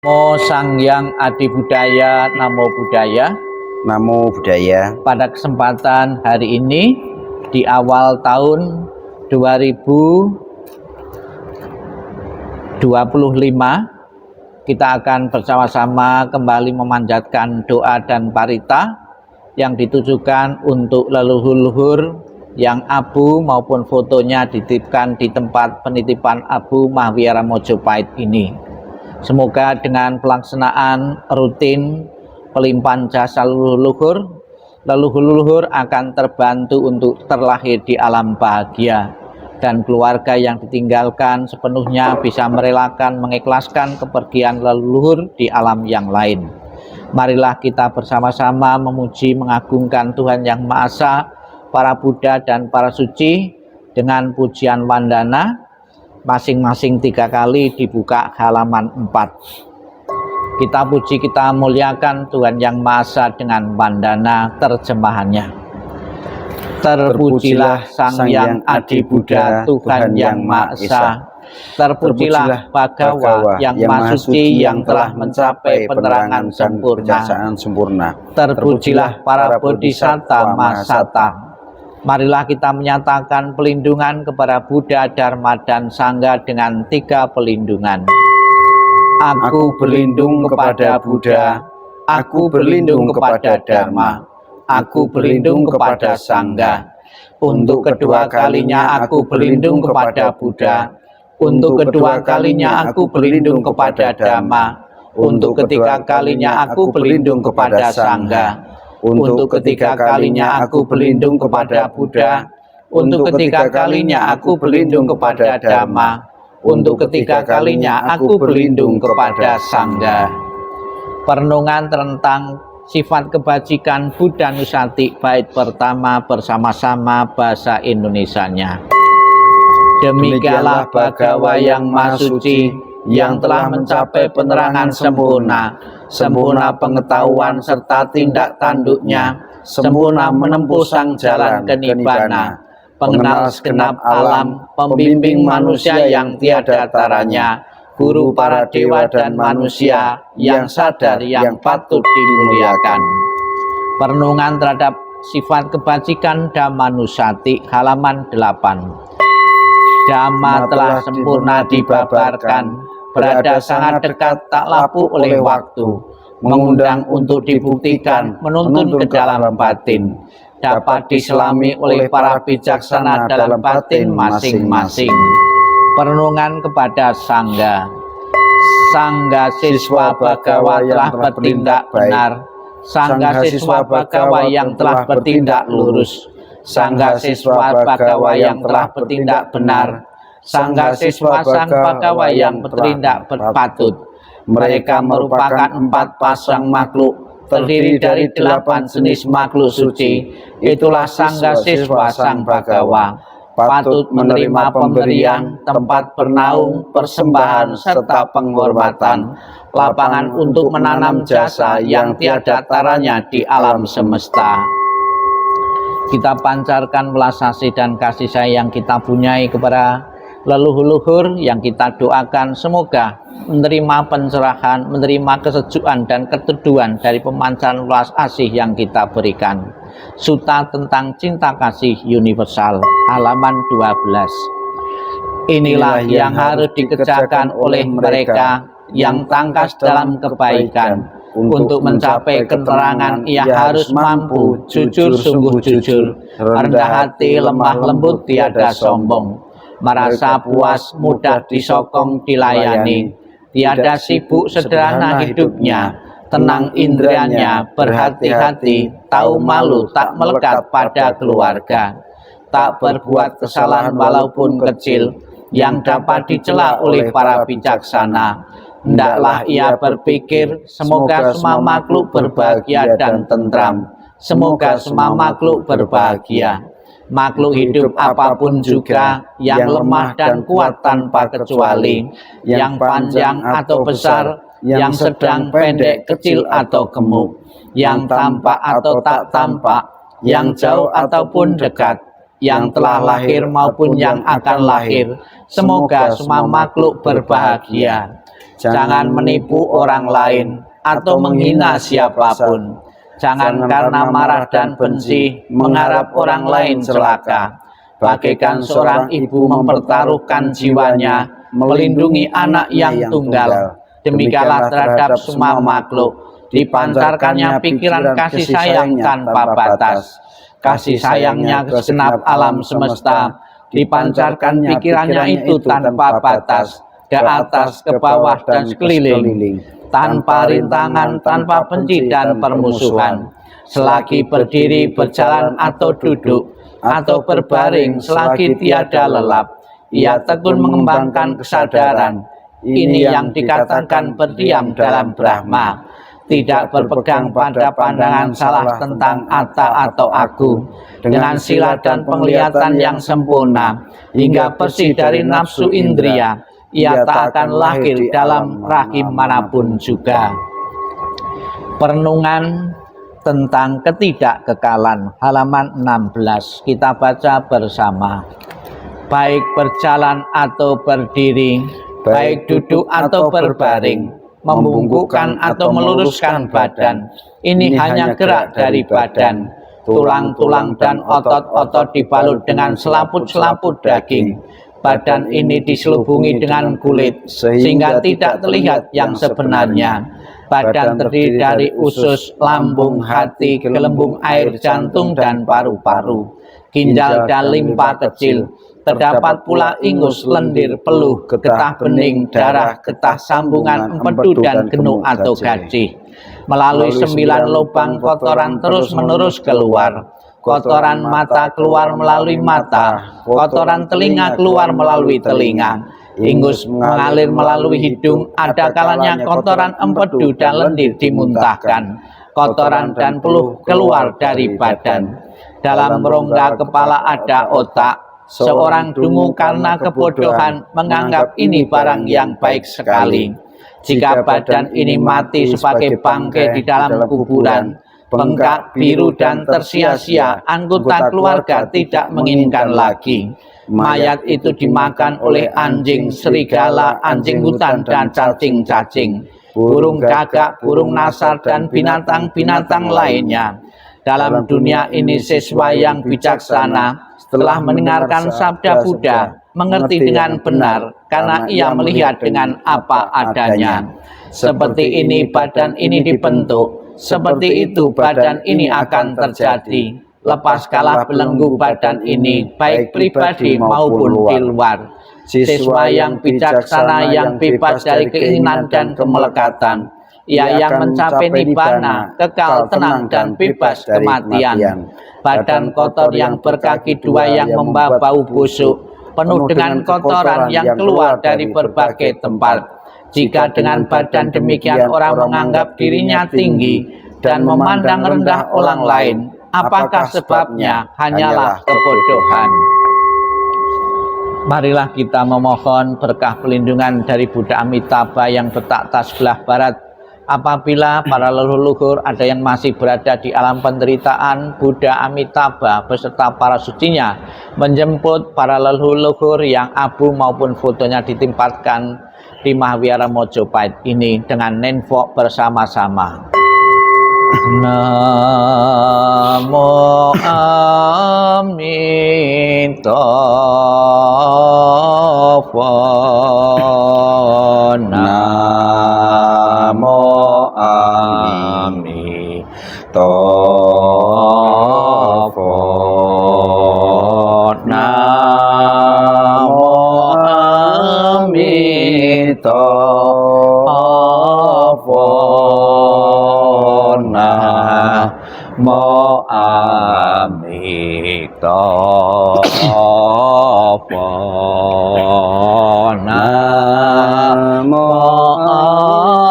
Namo Sang Hyang Adi Budaya, Namo Buddhaya. Namo Buddhaya. Pada kesempatan hari ini di awal tahun 2025 kita akan bersama-sama kembali memanjatkan doa dan parita yang ditujukan untuk leluhur-leluhur yang abu maupun fotonya dititipkan di tempat penitipan Abu Mahwiara Mojopahit ini. Semoga dengan pelaksanaan rutin pelimpahan jasa leluhur akan terbantu untuk terlahir di alam bahagia, dan keluarga yang ditinggalkan sepenuhnya bisa merelakan mengikhlaskan kepergian leluhur di alam yang lain. Marilah kita bersama-sama memuji mengagungkan Tuhan Yang Maha Esa, para Buddha dan para suci dengan pujian wandana masing-masing 3 kali, dibuka halaman 4. Kita puji, kita muliakan Tuhan Yang Maha Esa dengan wandana terjemahannya. Terpujilah Sang Hyang Adi Buddha, Tuhan Yang Maha Esa. Terpujilah Bhagawa yang Maha Suci yang telah mencapai penerangan sempurna. Terpujilah para Bodhisatta Mahasata. Marilah kita menyatakan pelindungan kepada Buddha, Dharma, dan Sangha dengan 3 pelindungan. Aku berlindung kepada Buddha, aku berlindung kepada Dharma, aku berlindung kepada Sangha. Untuk kedua kalinya aku berlindung kepada Buddha, untuk kedua kalinya aku berlindung kepada Dharma, untuk ketiga kalinya aku berlindung kepada Sangha. Untuk ketiga kalinya aku berlindung kepada Buddha, untuk ketiga kalinya aku berlindung kepada Dhamma, untuk ketiga kalinya aku berlindung kepada Sangha. Perenungan tentang sifat kebajikan Buddha Nusati, bait pertama bersama-sama bahasa Indonesianya. Demikianlah Bhagawa yang Maha Suci yang telah mencapai penerangan sempurna pengetahuan serta tindak tanduknya, sempurna menempuh sang jalan ke Nibbana, pengenal segenap alam, pembimbing manusia yang tiada taranya, guru para dewa dan manusia yang sadar yang patut dimuliakan. Perenungan terhadap sifat kebajikan Dhammanusati, halaman 8. Dhamma telah sempurna dibabarkan, berada sangat dekat tak lapuk oleh waktu, mengundang untuk dibuktikan, menuntun ke dalam batin, dapat diselami oleh para bijaksana dalam batin masing-masing. Perenungan kepada Sangha. Sangha siswa Bhagawa telah bertindak benar, Sangha siswa Bhagawa yang telah bertindak lurus, Sangha siswa Bhagawa yang telah bertindak benar, Sangha siswa Sang Bhagawa yang bertindak berpatut. Mereka merupakan 4 pasang makhluk, terdiri dari 8 jenis makhluk suci. Itulah Sangha siswa Sang Bhagawa, patut menerima pemberian, tempat bernaung, persembahan, serta penghormatan, lapangan untuk menanam jasa yang tiada taranya di alam semesta. Kita pancarkan welas asih dan kasih sayang kita punyai kepada leluhur yang kita doakan semoga menerima pencerahan, menerima kesejukan dan keteduhan dari pemancaran welas asih yang kita berikan. Sutta tentang cinta kasih universal, halaman 12. Inilah yang harus dikerjakan oleh mereka yang tangkas dalam kebaikan. Untuk mencapai keterangan ia harus mampu jujur, sungguh jujur, rendah hati, lemah lembut, tiada sombong, merasa puas, mudah disokong, dilayani, tiada sibuk, sederhana hidupnya, tenang indrianya, berhati-hati, tahu malu, tak melekat pada keluarga, tak berbuat kesalahan walaupun kecil yang dapat dicela oleh para bijaksana. Hendaklah ia berpikir, semoga semua makhluk berbahagia dan tentram, semoga semua makhluk berbahagia. Makhluk hidup apapun juga, yang lemah dan kuat tanpa kecuali, yang panjang atau besar, yang sedang, pendek, kecil atau gemuk, yang tampak atau tak tampak, yang jauh ataupun dekat, yang telah lahir maupun yang akan lahir, semoga semua makhluk berbahagia. Jangan menipu orang lain atau menghina siapapun. Jangan karena marah dan benci mengharap orang lain celaka. Bagaikan seorang ibu mempertaruhkan jiwanya melindungi anak yang tunggal. Demikianlah terhadap semua makhluk dipancarkannya pikiran kasih sayang tanpa batas. Kasih sayangnya ke segenap alam semesta, dipancarkan pikirannya itu tanpa batas, ke atas, ke bawah, dan sekeliling, tanpa rintangan, tanpa benci dan permusuhan. Selagi berdiri, berjalan, atau duduk, atau berbaring, selagi tiada lelap, ia tekun mengembangkan kesadaran. Ini yang dikatakan berdiam dalam Brahma, tidak berpegang pada pandangan salah tentang atta atau aku, dengan sila dan penglihatan yang sempurna, hingga bersih dari nafsu indria, ia tak akan lahir dalam rahim manapun juga. Perenungan tentang ketidakkekalan, halaman 16, kita baca bersama. Baik berjalan atau berdiri, baik duduk atau berbaring, membungkukkan atau meluruskan badan, ini hanya gerak dari badan. Tulang-tulang dan otot-otot dibalut dengan selaput-selaput daging. Badan ini diselubungi dengan kulit, sehingga tidak terlihat yang sebenarnya. Badan terdiri dari usus, lambung, hati, gelembung air, jantung, dan paru-paru, ginjal dan limpa kecil. Terdapat pula ingus, lendir, peluh, getah bening, darah, getah sambungan, empedu, dan genuk atau gajih. Melalui 9 lubang kotoran terus-menerus keluar. Kotoran mata keluar melalui mata, kotoran telinga keluar melalui telinga. Ingus mengalir melalui hidung, ada kalanya kotoran empedu dan lendir dimuntahkan. Kotoran dan peluh keluar dari badan. Dalam rongga kepala ada otak. Seorang dungu karena kebodohan menganggap ini barang yang baik sekali. Jika badan ini mati sebagai bangkai di dalam kuburan, bengkak, biru, dan tersia-sia, anggota keluarga tidak menginginkan lagi. Mayat itu dimakan oleh anjing, serigala, anjing hutan, dan cacing-cacing, burung gagak, burung nasar, dan binatang-binatang lainnya. Dalam dunia ini siswa yang bijaksana setelah mendengarkan sabda Buddha mengerti dengan benar karena ia melihat dengan apa adanya. Seperti ini badan ini dibentuk, seperti itu badan ini akan terjadi. Lepas kalah belenggu badan ini, baik pribadi maupun di luar. Siswa yang bijaksana yang bebas dari keinginan dan kemelekatan, ia yang mencapai nibbana, kekal, tenang, dan bebas kematian. Badan kotor yang berkaki dua yang membawa bau busuk, penuh dengan kotoran yang keluar dari berbagai tempat. Jika dengan badan demikian orang menganggap dirinya tinggi dan memandang rendah orang lain, apakah sebabnya? Hanyalah kebodohan. Marilah kita memohon berkah pelindungan dari Buddha Amitabha yang bertakhta sebelah barat. Apabila para leluhur ada yang masih berada di alam penderitaan, Buddha Amitabha beserta para sucinya menjemput para leluhur yang abu maupun fotonya ditempatkan di Mahavihara Mojopahit ini dengan nenvok bersama-sama. Namo Amitabha. Namo Amitabha. Namo Amitabha. Namo Amitabha. Namo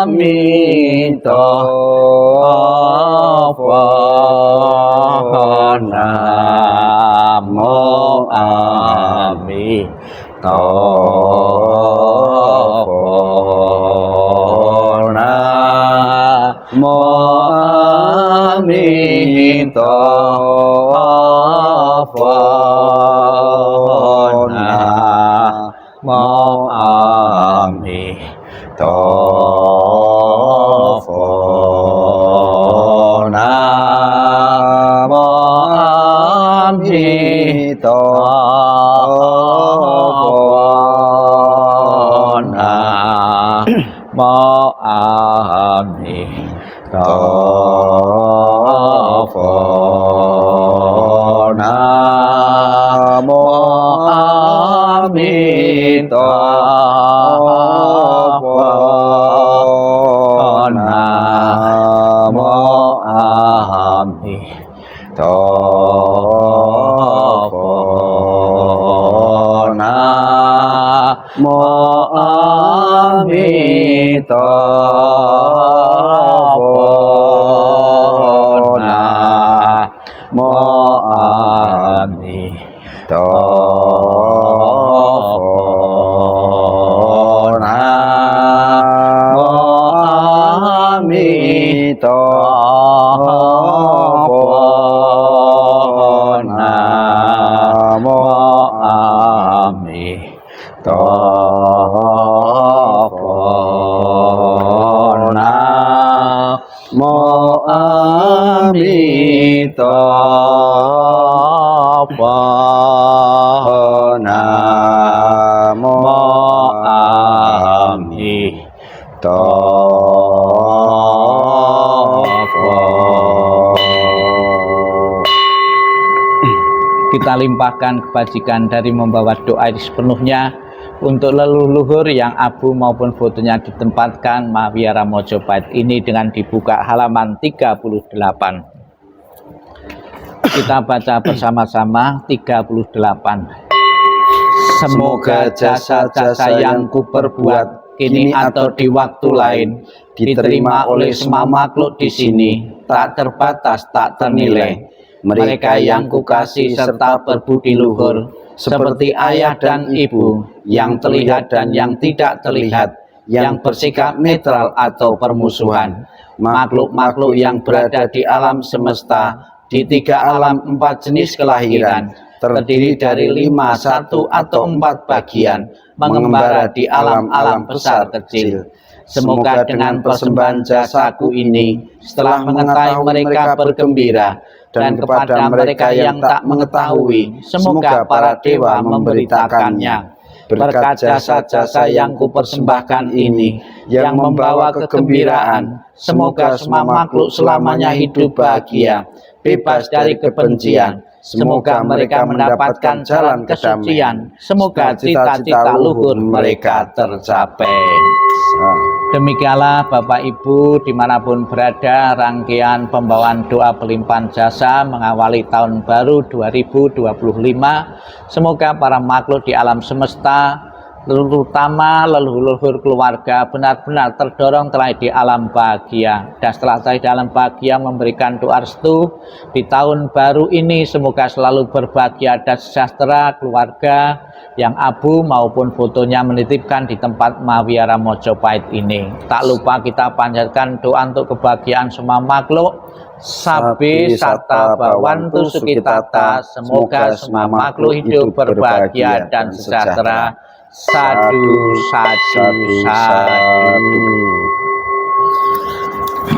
Amitabha. Namo Amitabha. Namo Amitabha. Namo Amitabha. Mo ami tafo Namo ami tafo Namo ami tafo Namo ami tafo Namo ami tafo Namo ami tafo Namo ami tafo Namo ami tafo Namo ami tafo. Kita limpahkan kebajikan dari membawa doa sepenuhnya untuk leluhur yang abu maupun fotonya ditempatkan Mahawiara Mojopahit ini dengan dibuka halaman 38. Kita baca bersama-sama 38. Semoga jasa-jasa yang kuperbuat kini atau di waktu lain diterima oleh semua makhluk di sini, tak terbatas, tak ternilai. Mereka yang kukasih serta berbudi luhur, seperti ayah dan ibu, yang terlihat dan yang tidak terlihat, yang bersikap netral atau permusuhan, makhluk-makhluk yang berada di alam semesta, di 3 alam 4 jenis kelahiran, terdiri dari 5, 1 atau 4 bagian, mengembara di alam-alam besar kecil. Semoga dengan persembahan jasaku ini, setelah mengetahui mereka bergembira, dan kepada mereka yang tak mengetahui, semoga para dewa memberitakannya. Berkat jasa-jasa yang kupersembahkan ini, yang membawa kegembiraan, semoga semua makhluk selamanya hidup bahagia, bebas dari kebencian. Semoga mereka mendapatkan jalan kesucian. Semoga cita-cita luhur mereka tercapai. Demikianlah Bapak Ibu dimanapun berada, rangkaian pembawaan doa pelimpahan jasa mengawali tahun baru 2025. Semoga para makhluk di alam semesta, terutama leluhur keluarga, benar-benar terdorong terlahir di alam bahagia, dan setelah terlahir di alam bahagia memberikan doa restu di tahun baru ini. Semoga selalu berbahagia dan sejahtera, keluarga yang abu maupun fotonya menitipkan di tempat Mahawiara Mojopahit ini. Tak lupa kita panjatkan doa untuk kebahagiaan semua makhluk. Sabi Sata Bawantu Sukitata, semoga semua makhluk hidup berbahagia dan sejahtera. Sadu, sadu, sadu.